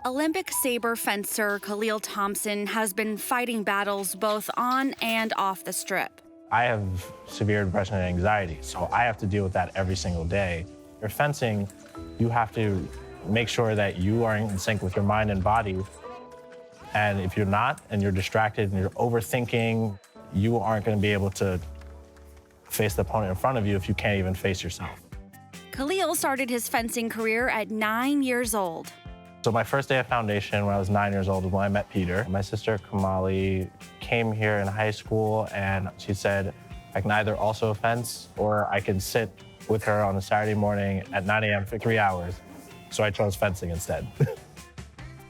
Olympic sabre fencer Khalil Thompson has been fighting battles both on and off the strip. I have severe depression and anxiety, so I have to deal with that every single day. You're fencing, you have to make sure that you are in sync with your mind and body. And if you're not, and you're distracted and you're overthinking, you aren't going to be able to face the opponent in front of you if you can't even face yourself. Khalil started his fencing career at 9 years old. So my first day of foundation when I was 9 years old was when I met Peter. My sister Kamali came here in high school and she said, I can either also fence or I can sit with her on a Saturday morning at 9 a.m. for 3 hours. So I chose fencing instead.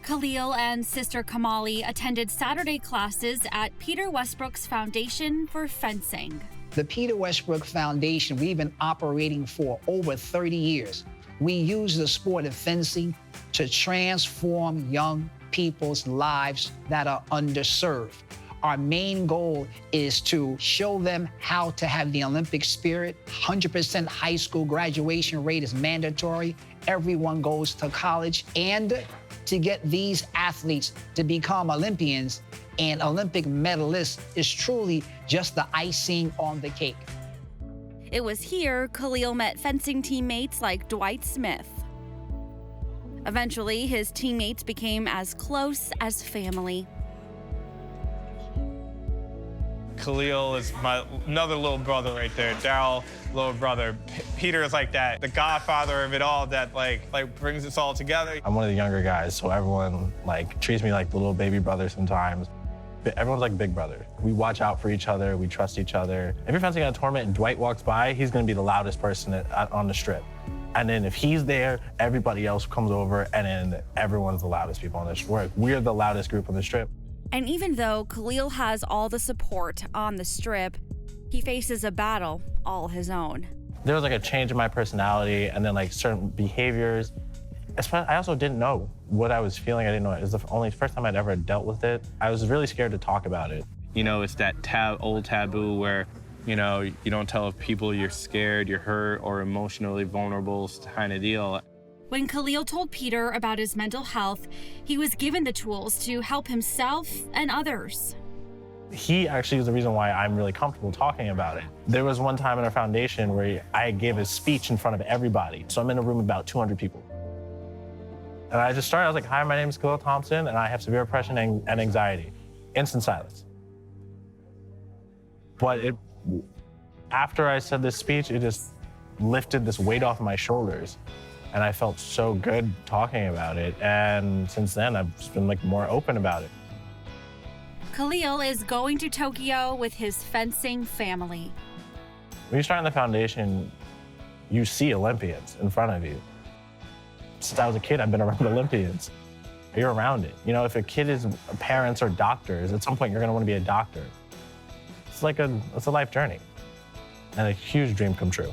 Khalil and sister Kamali attended Saturday classes at Peter Westbrook's Foundation for Fencing. The Peter Westbrook Foundation, we've been operating for over 30 years. We use the sport of fencing to transform young people's lives that are underserved. Our main goal is to show them how to have the Olympic spirit. 100% high school graduation rate is mandatory. Everyone goes to college. And to get these athletes to become Olympians and Olympic medalists is truly just the icing on the cake. It was here Khalil met fencing teammates like Dwight Smith. Eventually, his teammates became as close as family. Khalil is another little brother right there. Daryl, little brother. Peter is like that, the godfather of it all that like brings us all together. I'm one of the younger guys, so everyone treats me like the little baby brother sometimes. But everyone's like big brother. We watch out for each other, we trust each other. If you're fencing at a tournament and Dwight walks by, he's gonna be the loudest person on the strip. And then if he's there, everybody else comes over, and then everyone's the loudest people on the strip. We're the loudest group on the strip. And even though Khalil has all the support on the strip, he faces a battle all his own. There was a change in my personality and then certain behaviors. I also didn't know what I was feeling. I didn't know it. It was the first time I'd ever dealt with it. I was really scared to talk about it. You know, it's that old taboo where, you don't tell people you're scared, you're hurt, or emotionally vulnerable kind of deal. When Khalil told Peter about his mental health, he was given the tools to help himself and others. He actually is the reason why I'm really comfortable talking about it. There was one time in our foundation where I gave a speech in front of everybody. So I'm in a room with about 200 people. And I just started, I was like, hi, my name is Khalil Thompson, and I have severe depression and anxiety. Instant silence. But after I said this speech, it just lifted this weight off my shoulders. And I felt so good talking about it. And since then, I've just been more open about it. Khalil is going to Tokyo with his fencing family. When you start in the foundation, you see Olympians in front of you. Since I was a kid, I've been around Olympians. You're around it. If a kid is parents or doctors, at some point you're gonna wanna be a doctor. It's a life journey and a huge dream come true.